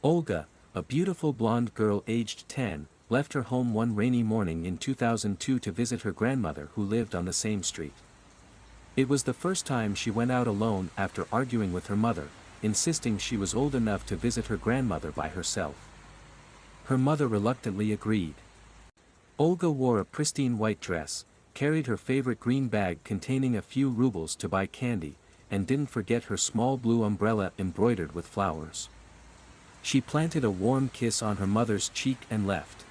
Olga, a beautiful blonde girl aged 10, left her home one rainy morning in 2002 to visit her grandmother who lived on the same street. It was the first time she went out alone after arguing with her mother, insisting she was old enough to visit her grandmother by herself. Her mother reluctantly agreed. Olga wore a pristine white dress, carried her favorite green bag containing a few rubles to buy candy, and didn't forget her small blue umbrella embroidered with flowers. She planted a warm kiss on her mother's cheek and left.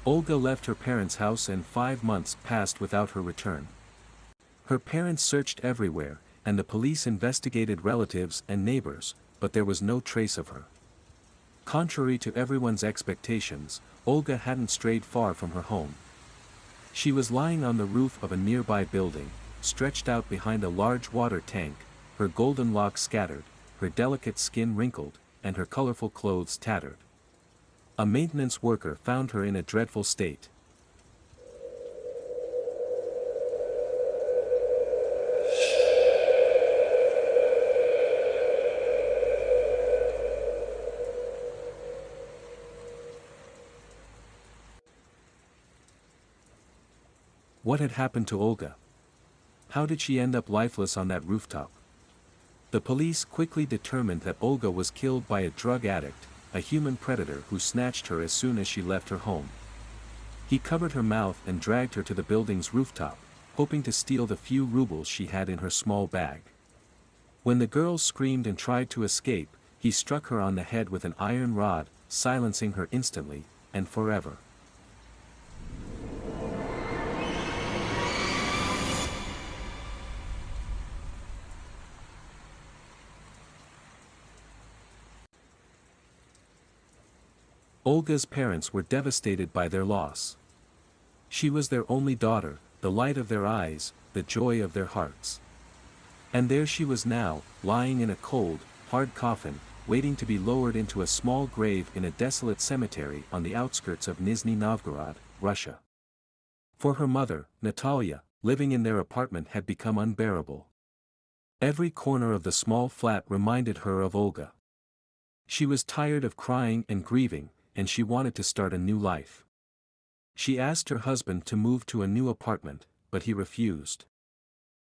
Olga left her parents' house and 5 months passed without her return. Her parents searched everywhere, and the police investigated relatives and neighbors, but there was no trace of her. Contrary to everyone's expectations, Olga hadn't strayed far from her home. She was lying on the roof of a nearby building, stretched out behind a large water tank, her golden locks scattered, her delicate skin wrinkled, and her colorful clothes tattered. A maintenance worker found her in a dreadful state. What had happened to Olga? How did she end up lifeless on that rooftop? The police quickly determined that Olga was killed by a drug addict, a human predator who snatched her as soon as she left her home. He covered her mouth and dragged her to the building's rooftop, hoping to steal the few rubles she had in her small bag. When the girl screamed and tried to escape, he struck her on the head with an iron rod, silencing her instantly, and forever. Olga's parents were devastated by their loss. She was their only daughter, the light of their eyes, the joy of their hearts. And there she was now, lying in a cold, hard coffin, waiting to be lowered into a small grave in a desolate cemetery on the outskirts of Nizhny Novgorod, Russia. For her mother, Natalia, living in their apartment had become unbearable. Every corner of the small flat reminded her of Olga. She was tired of crying and grieving, and she wanted to start a new life. She asked her husband to move to a new apartment, but he refused.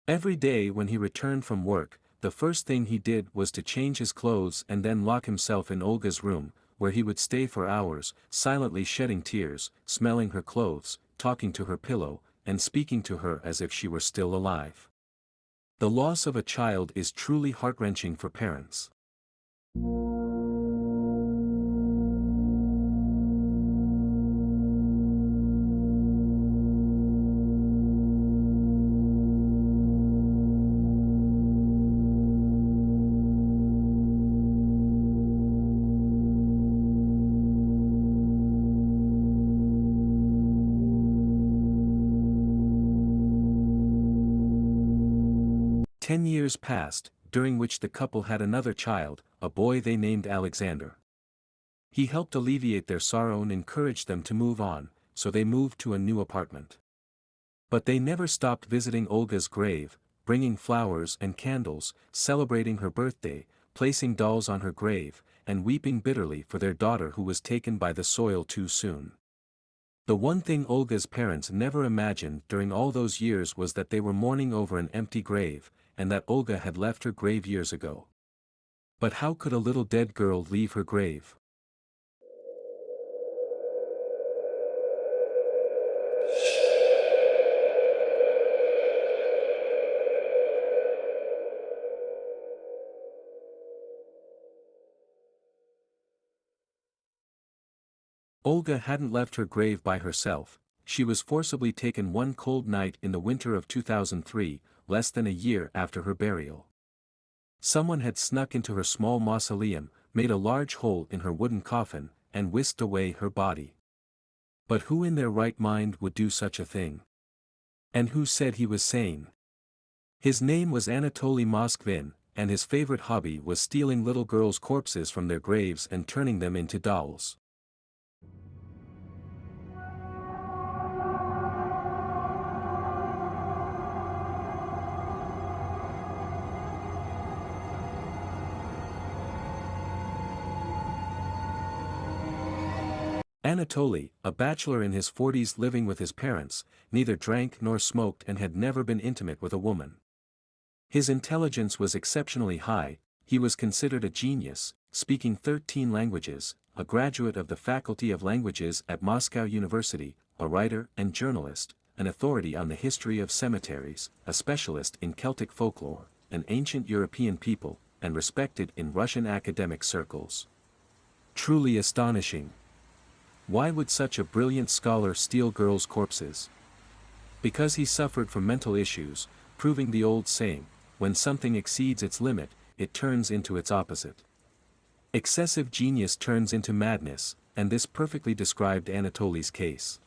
Every day when he returned from work, the first thing he did was to change his clothes and then lock himself in Olga's room, where he would stay for hours, silently shedding tears, smelling her clothes, talking to her pillow, and speaking to her as if she were still alive. The loss of a child is truly heart-wrenching for parents. Ten years passed, during which the couple had another child, a boy they named Alexander. He helped alleviate their sorrow and encouraged them to move on, so they moved to a new apartment. But they never stopped visiting Olga's grave, bringing flowers and candles, celebrating her birthday, placing dolls on her grave, and weeping bitterly for their daughter who was taken by the soil too soon. The one thing Olga's parents never imagined during all those years was that they were mourning over an empty grave, and that Olga had left her grave years ago. But how could a little dead girl leave her grave? Olga hadn't left her grave by herself, she was forcibly taken one cold night in the winter of 2003, less than a year after her burial. Someone had snuck into her small mausoleum, made a large hole in her wooden coffin, and whisked away her body. But who in their right mind would do such a thing? And who said he was sane? His name was Anatoly Moskvin, and his favorite hobby was stealing little girls' corpses from their graves and turning them into dolls. Anatoly, a bachelor in his 40s living with his parents, neither drank nor smoked and had never been intimate with a woman. His intelligence was exceptionally high, he was considered a genius, speaking 13 languages, a graduate of the Faculty of Languages at Moscow University, a writer and journalist, an authority on the history of cemeteries, a specialist in Celtic folklore, an ancient European people, and respected in Russian academic circles. Truly astonishing. Why would such a brilliant scholar steal girls' corpses? Because he suffered from mental issues, proving the old saying, when something exceeds its limit, it turns into its opposite. Excessive genius turns into madness, and this perfectly described Anatoly's case.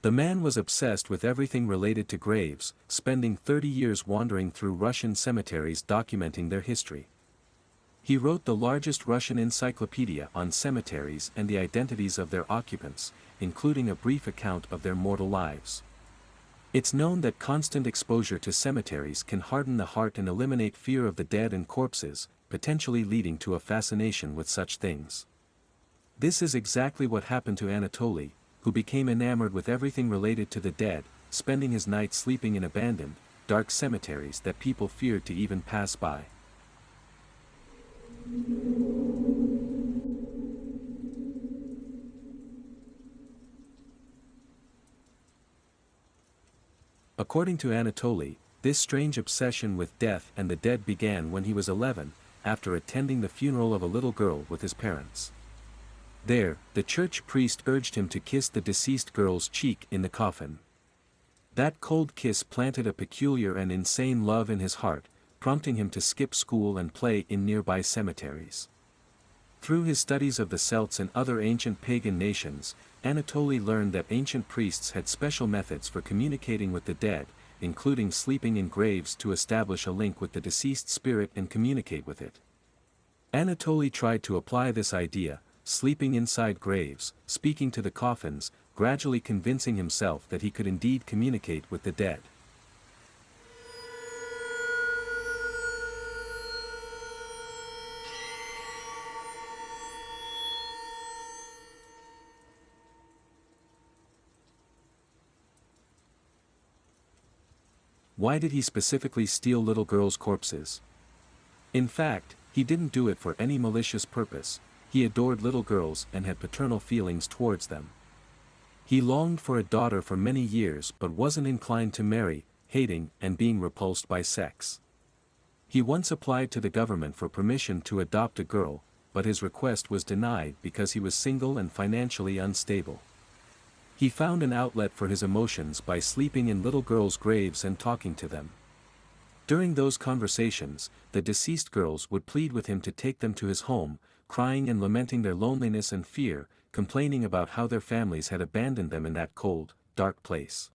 The man was obsessed with everything related to graves, spending 30 years wandering through Russian cemeteries documenting their history. He wrote the largest Russian encyclopedia on cemeteries and the identities of their occupants, including a brief account of their mortal lives. It's known that constant exposure to cemeteries can harden the heart and eliminate fear of the dead and corpses, potentially leading to a fascination with such things. This is exactly what happened to Anatoly, who became enamored with everything related to the dead, spending his nights sleeping in abandoned, dark cemeteries that people feared to even pass by. According to Anatoly, this strange obsession with death and the dead began when he was 11, after attending the funeral of a little girl with his parents. There, the church priest urged him to kiss the deceased girl's cheek in the coffin. That cold kiss planted a peculiar and insane love in his heart, prompting him to skip school and play in nearby cemeteries. Through his studies of the Celts and other ancient pagan nations, Anatoly learned that ancient priests had special methods for communicating with the dead, including sleeping in graves to establish a link with the deceased spirit and communicate with it. Anatoly tried to apply this idea, sleeping inside graves, speaking to the coffins, gradually convincing himself that he could indeed communicate with the dead. Why did he specifically steal little girls' corpses? In fact, he didn't do it for any malicious purpose. He adored little girls and had paternal feelings towards them. He longed for a daughter for many years but wasn't inclined to marry, hating and being repulsed by sex. He once applied to the government for permission to adopt a girl, but his request was denied because he was single and financially unstable. He found an outlet for his emotions by sleeping in little girls' graves and talking to them. During those conversations, the deceased girls would plead with him to take them to his home, crying and lamenting their loneliness and fear, complaining about how their families had abandoned them in that cold, dark place.